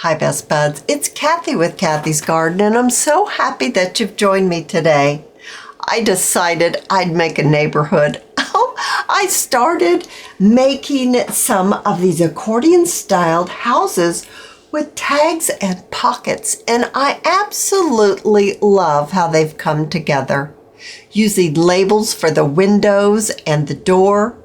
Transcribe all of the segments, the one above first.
Hi, Best Buds. It's Cathy with Cathy's Garden, and I'm so happy that you've joined me today. I decided I'd make a neighborhood. I started making some of these accordion-styled houses with tags and pockets, and I absolutely love how they've come together. Using labels for the windows and the door,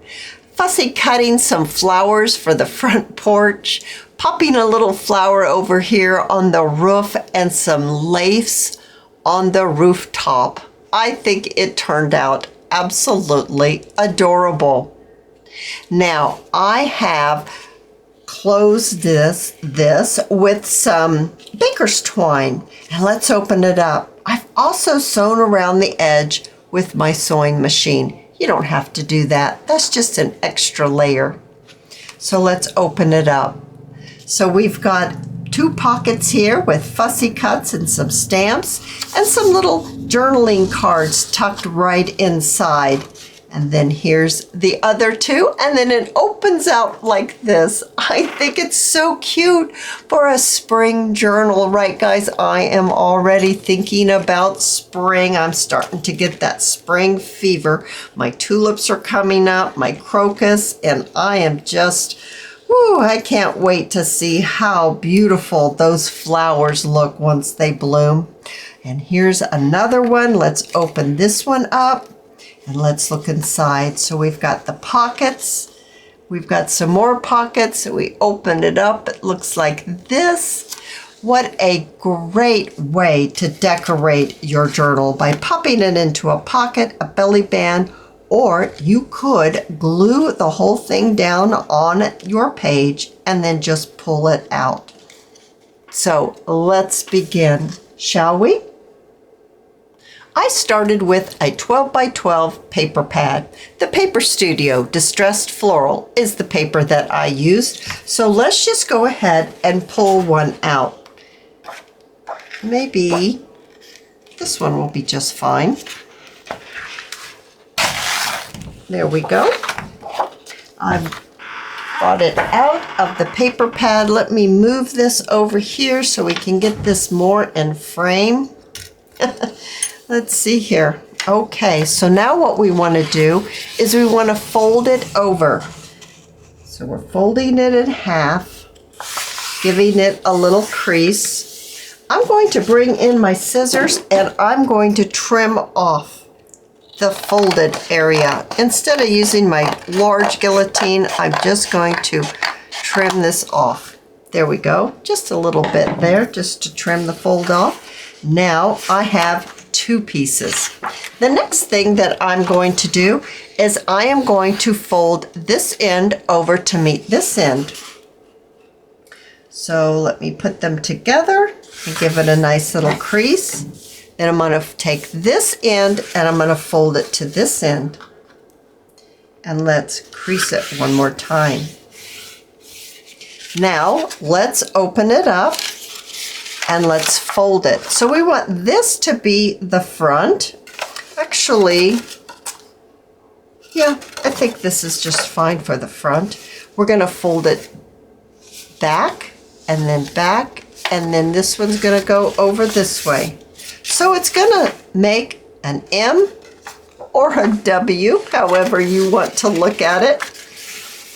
Fussy cutting some flowers for the front porch, popping a little flower over here on the roof, and some lace on the rooftop. I think it turned out absolutely adorable. Now, I have closed this with some baker's twine, and let's open it up. I've also sewn around the edge with my sewing machine. You don't have to do that. That's just an extra layer. So let's open it up. So we've got 2 pockets here with fussy cuts and some stamps and some little journaling cards tucked right inside. And then here's the other 2, and then it opens out like this. I think it's so cute for a spring journal, right guys? I am already thinking about spring. I'm starting to get that spring fever. My tulips are coming up, my crocus, and I am just, I can't wait to see how beautiful those flowers look once they bloom. And here's another one. Let's open this one up. And let's look inside. So we've got the pockets. We've got some more pockets. We opened it up. It looks like this. What a great way to decorate your journal by popping it into a pocket, a belly band, or you could glue the whole thing down on your page and then just pull it out. So let's begin, shall we? I started with a 12 by 12 paper pad. The Paper Studio Distressed Floral is the paper that I used. So let's just go ahead and pull one out. Maybe this one will be just fine. There we go. I've got it out of the paper pad. Let me move this over here so we can get this more in frame. Let's see here. Okay, so now what we want to do is we want to fold it over. So we're folding it in half, giving it a little crease. I'm going to bring in my scissors and I'm going to trim off the folded area. Instead of using my large guillotine, I'm just going to trim this off. There we go. Just a little bit there, just to trim the fold off. Now I have 2 pieces. The next thing that I'm going to do is I am going to fold this end over to meet this end. So let me put them together and give it a nice little crease. Then I'm going to take this end and I'm going to fold it to this end. And let's crease it one more time. Now let's open it up. And let's fold it. So we want this to be the front. Actually, yeah, I think this is just fine for the front. We're going to fold it back, and then this one's going to go over this way. So it's going to make an M or a W, however you want to look at it.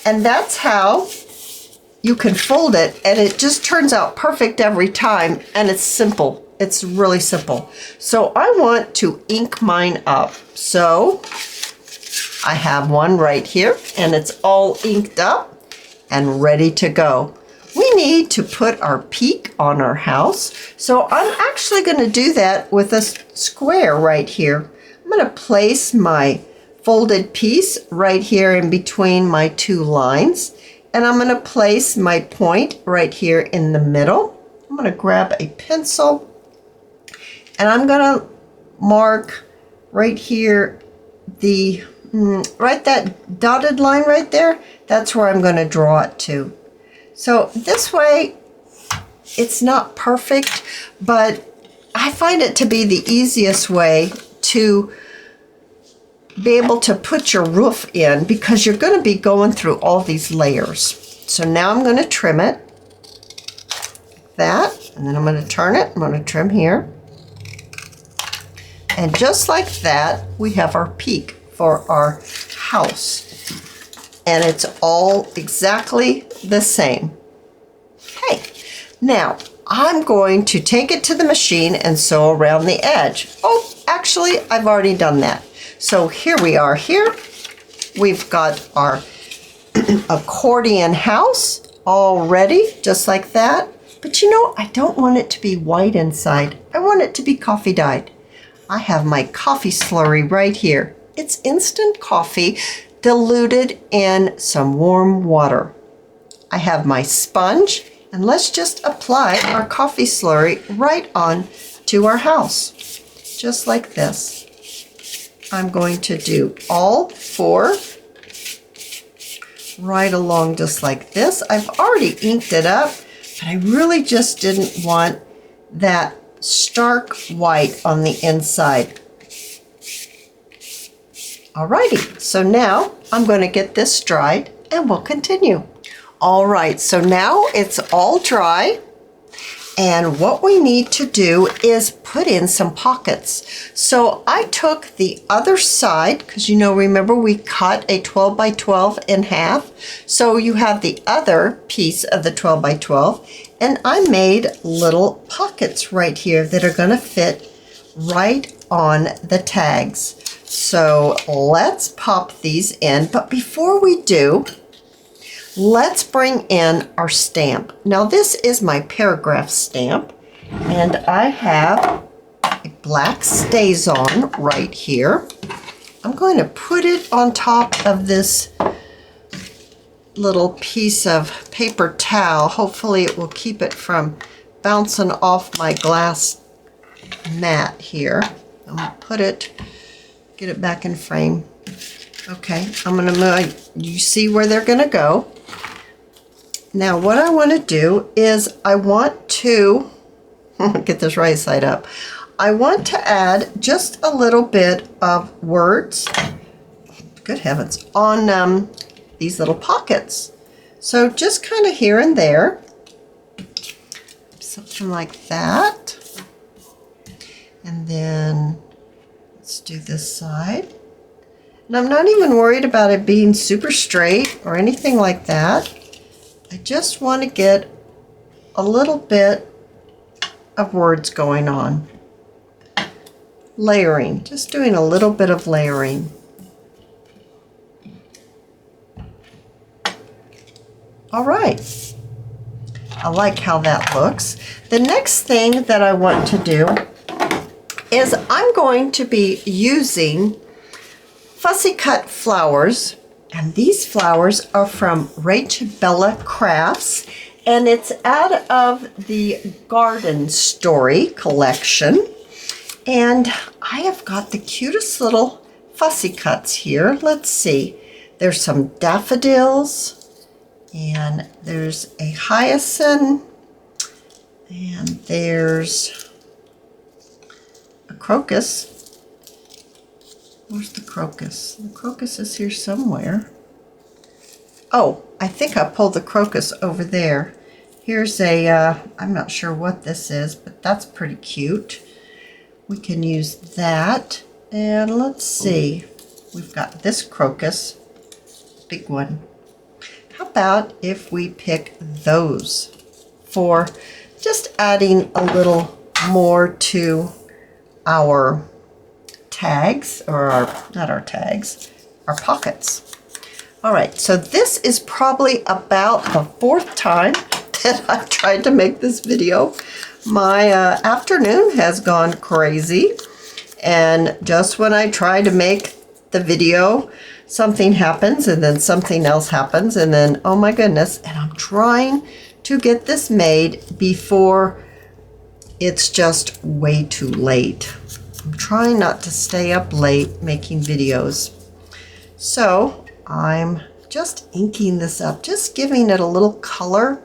And that's how you can fold it, and it just turns out perfect every time, and it's simple. It's really simple. So I want to ink mine up. So I have one right here, and it's all inked up and ready to go. We need to put our peak on our house. So I'm actually going to do that with a square right here. I'm going to place my folded piece right here in between my 2 lines. And I'm going to place my point right here in the middle. I'm going to grab a pencil and I'm going to mark right here right that dotted line right there. That's where I'm going to draw it to. So this way it's not perfect, but I find it to be the easiest way to be able to put your roof in, because you're going to be going through all these layers. So now I'm going to trim it. that. And then I'm going to turn it. I'm going to trim here. And just like that, we have our peak for our house. And it's all exactly the same. Okay, now I'm going to take it to the machine and sew around the edge. Oh, actually, I've already done that. So here we are here. We've got our accordion house all ready, just like that. But you know, I don't want it to be white inside. I want it to be coffee dyed. I have my coffee slurry right here. It's instant coffee diluted in some warm water. I have my sponge, and let's just apply our coffee slurry right on to our house, just like this. I'm going to do all 4 right along just like this. I've already inked it up, but I really just didn't want that stark white on the inside. Alrighty, so now I'm going to get this dried and we'll continue. All right, so now it's all dry. And what we need to do is put in some pockets. So I took the other side, because you know, remember we cut a 12 by 12 in half. So you have the other piece of the 12 by 12. And I made little pockets right here that are going to fit right on the tags. So let's pop these in. But before we do, let's bring in our stamp. Now this is my paragraph stamp, and I have a black StazOn right here. I'm going to put it on top of this little piece of paper towel. Hopefully it will keep it from bouncing off my glass mat here. I'm going to put it, get it back in frame. Okay, I'm going to move, you see where they're going to go. Now what I want to do is I want to, get this right side up, I want to add just a little bit of words, good heavens, on these little pockets. So just kind of here and there, something like that. And then let's do this side. And I'm not even worried about it being super straight or anything like that. I just want to get a little bit of words going on. Layering, just doing a little bit of layering. All right, I like how that looks. The next thing that I want to do is I'm going to be using Fussy cut flowers, and these flowers are from Rach Bella Crafts, and it's out of the Garden Story collection. And I have got the cutest little fussy cuts here. Let's see, there's some daffodils, and there's a hyacinth, and there's a crocus. Where's the crocus? The crocus is here somewhere. Oh, I think I pulled the crocus over there. Here's a, I'm not sure what this is, but that's pretty cute. We can use that. And let's see, we've got this crocus, big one. How about if we pick those for just adding a little more to our tags, or not our tags, our pockets. All right, so this is probably about the 4th time that I've tried to make this video. My afternoon has gone crazy, and just when I try to make the video, something happens, and then something else happens, and then, oh my goodness, and I'm trying to get this made before it's just way too late. I'm trying not to stay up late making videos. So I'm just inking this up, just giving it a little color,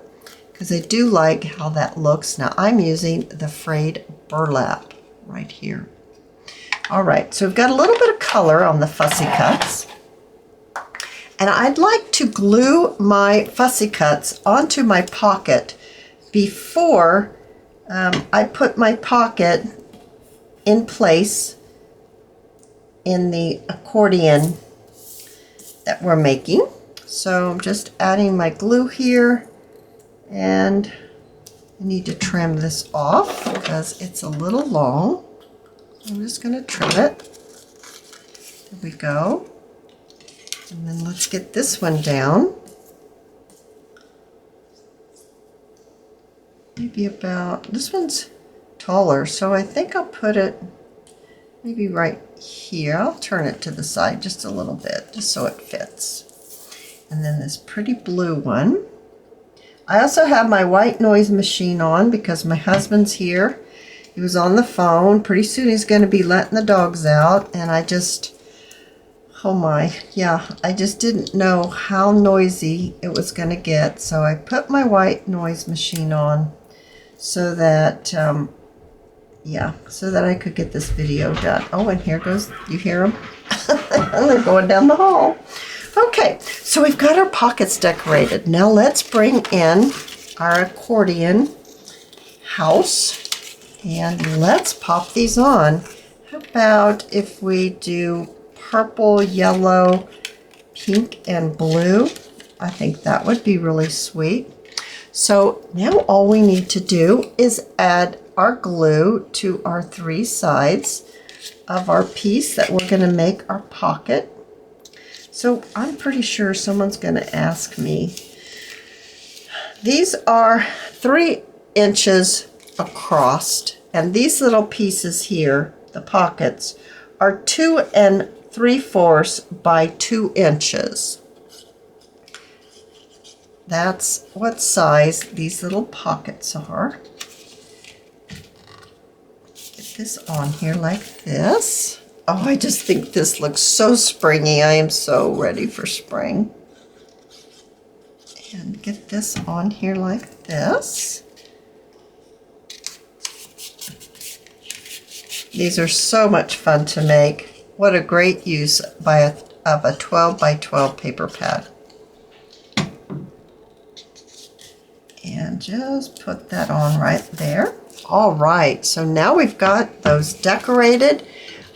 because I do like how that looks. Now I'm using the frayed burlap right here. All right, so we've got a little bit of color on the fussy cuts. And I'd like to glue my fussy cuts onto my pocket before I put my pocket in place in the accordion that we're making. So I'm just adding my glue here, and I need to trim this off because it's a little long. I'm just going to trim it. There we go. And then let's get this one down. Maybe about, this one's taller, so I think I'll put it maybe right here. I'll turn it to the side just a little bit, just so it fits. And then this pretty blue one. I also have my white noise machine on because my husband's here. He was on the phone. Pretty soon he's going to be letting the dogs out, and I just, oh my, yeah, I just didn't know how noisy it was going to get. So I put my white noise machine on so that, yeah, so that I could get this video done. Oh, and here goes, you hear them? They're going down the hall. Okay, so we've got our pockets decorated. Now let's bring in our accordion house and let's pop these on. How about if we do purple, yellow, pink, and blue? I think that would be really sweet. So now all we need to do is add our glue to our three sides of our piece that we're going to make our pocket. So I'm pretty sure someone's going to ask me. These are 3 inches across, and these little pieces here, the pockets, are 2 3/4 by 2 inches. That's what size these little pockets are. Get this on here like this. Oh, I just think this looks so springy. I am so ready for spring. And get this on here like this. These are so much fun to make. What a great use of a 12 by 12 paper pad. And just put that on right there. All right, so now we've got those decorated.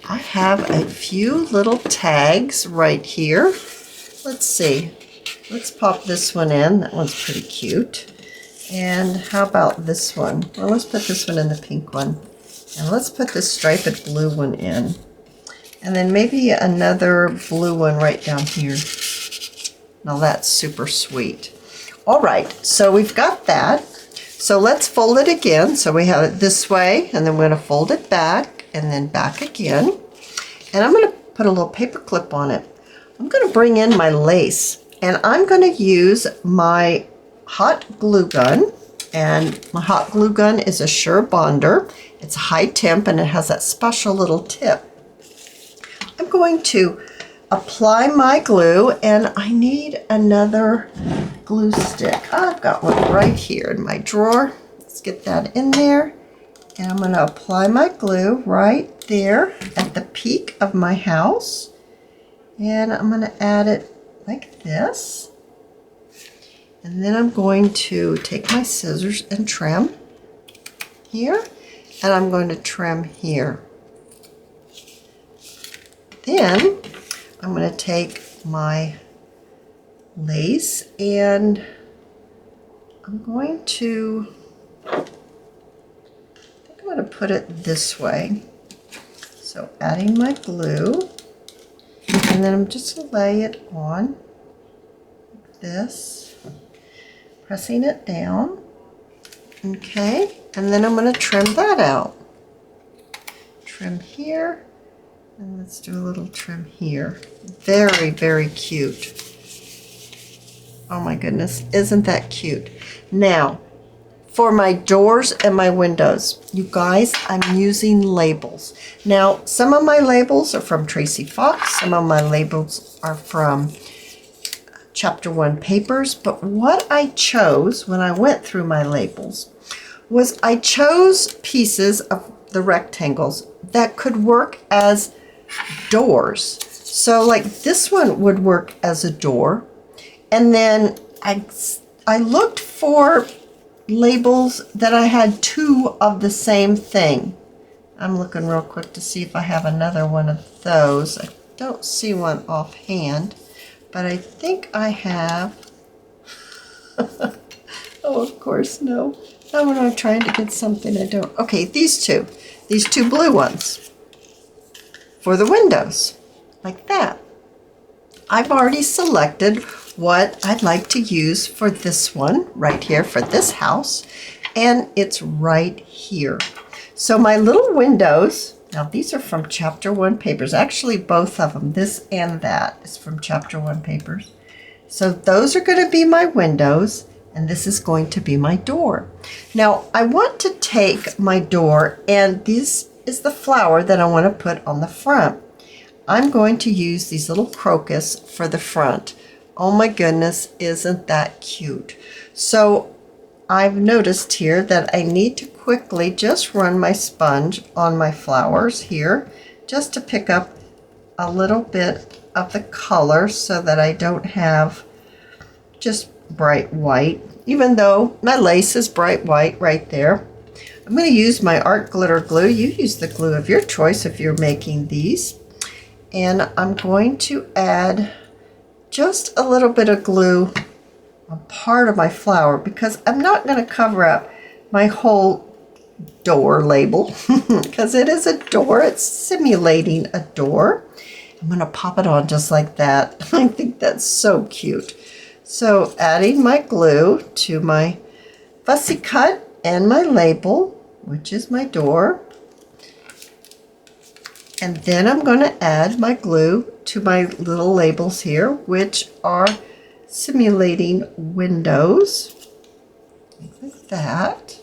I have a few little tags right here. Let's see. Let's pop this one in. That one's pretty cute. And how about this one? Well, let's put this one in the pink one. And let's put this striped blue one in. And then maybe another blue one right down here. Now that's super sweet. All right, so we've got that. So let's fold it again. So we have it this way, and then we're going to fold it back, and then back again. And I'm going to put a little paper clip on it. I'm going to bring in my lace, and I'm going to use my hot glue gun. And my hot glue gun is a Sure Bonder. It's high temp, and it has that special little tip. I'm going to apply my glue, and I need another glue stick. I've got one right here in my drawer. Let's get that in there. And I'm going to apply my glue right there at the peak of my house. And I'm going to add it like this. And then I'm going to take my scissors and trim here. And I'm going to trim here. Then I'm going to take my lace and I'm going to put it this way. So adding my glue, and then I'm just going to lay it on like this, pressing it down. Okay, and then I'm going to trim that out. Trim here, and let's do a little trim here. Very, very cute. Oh my goodness, isn't that cute? Now, for my doors and my windows, you guys, I'm using labels. Now, some of my labels are from Tracy Fox. Some of my labels are from Chapter 1 papers. But what I chose when I went through my labels was I chose pieces of the rectangles that could work as doors. So like this one would work as a door. And then I looked for labels that I had 2 of the same thing. I'm looking real quick to see if I have another one of those. I don't see one offhand, but I think I have. Oh, of course, no. Not when I'm trying to get something I don't. Okay, these two blue ones for the windows, like that. I've already selected what I'd like to use for this one right here for this house, and it's right here. So my little windows, now these are from Chapter 1 papers. Actually, both of them, this and that, is from Chapter 1 papers. So those are going to be my windows, and this is going to be my door. Now, I want to take my door, and this is the flower that I want to put on the front. I'm going to use these little crocus for the front. Oh my goodness, isn't that cute? So I've noticed here that I need to quickly just run my sponge on my flowers here, just to pick up a little bit of the color so that I don't have just bright white, even though my lace is bright white right there. I'm going to use my art glitter glue. You use the glue of your choice if you're making these. And I'm going to add just a little bit of glue on part of my flower because I'm not going to cover up my whole door label because it is a door. It's simulating a door. I'm going to pop it on just like that. I think that's so cute. So adding my glue to my fussy cut and my label, which is my door. And then I'm going to add my glue to my little labels here, which are simulating windows. Like that.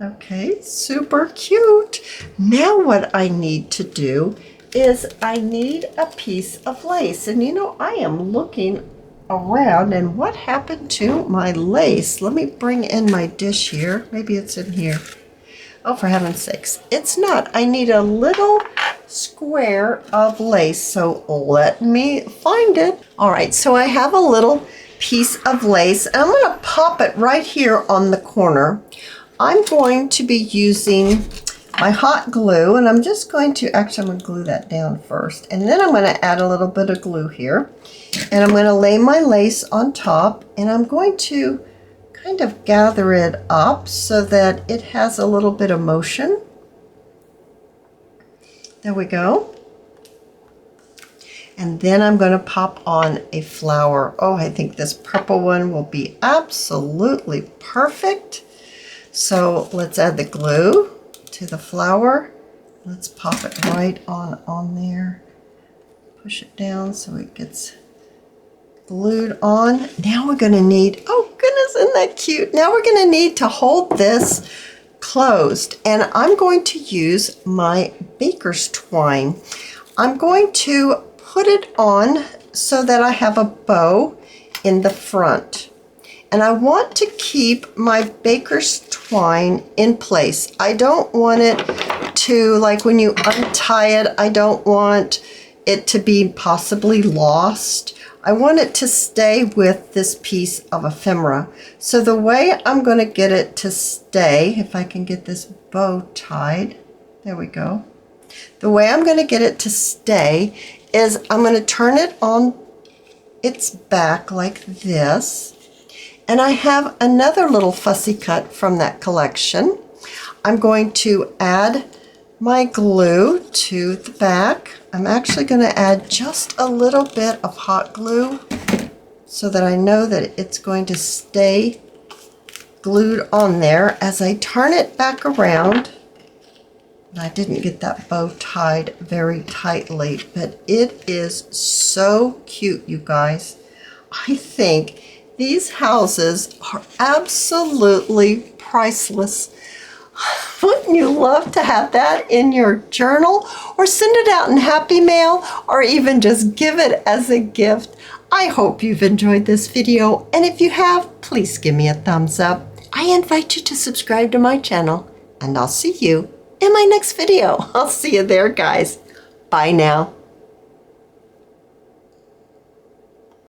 Okay, super cute. Now what I need to do is I need a piece of lace. And you know, I am looking around and what happened to my lace? Let me bring in my dish here. Maybe it's in here. Oh, for heaven's sakes. It's not. I need a little square of lace. So let me find it. All right, so I have a little piece of lace. And I'm going to pop it right here on the corner. I'm going to be using my hot glue, and I'm just going to, actually I'm going to glue that down first, and then I'm going to add a little bit of glue here, and I'm going to lay my lace on top, and I'm going to kind of gather it up so that it has a little bit of motion. There we go. And then I'm going to pop on a flower. Oh, I think this purple one will be absolutely perfect. So let's add the glue to the flower. Let's pop it right on there. Push it down so it gets glued on. Now we're going to need, oh goodness, isn't that cute? Now we're going to need to hold this closed, and I'm going to use my baker's twine. I'm going to put it on so that I have a bow in the front. And I want to keep my baker's twine in place. I don't want it to, like when you untie it, I don't want it to be possibly lost. I want it to stay with this piece of ephemera. So the way I'm going to get it to stay, if I can get this bow tied, there we go. The way I'm going to get it to stay is I'm going to turn it on its back like this. And I have another little fussy cut from that collection. I'm going to add my glue to the back. I'm actually going to add just a little bit of hot glue so that I know that it's going to stay glued on there. As I turn it back around, and I didn't get that bow tied very tightly, but it is so cute, you guys. I think these houses are absolutely priceless. Wouldn't you love to have that in your journal, or send it out in Happy Mail, or even just give it as a gift? I hope you've enjoyed this video, and if you have, please give me a thumbs up. I invite you to subscribe to my channel, and I'll see you in my next video. I'll see you there, guys. Bye now.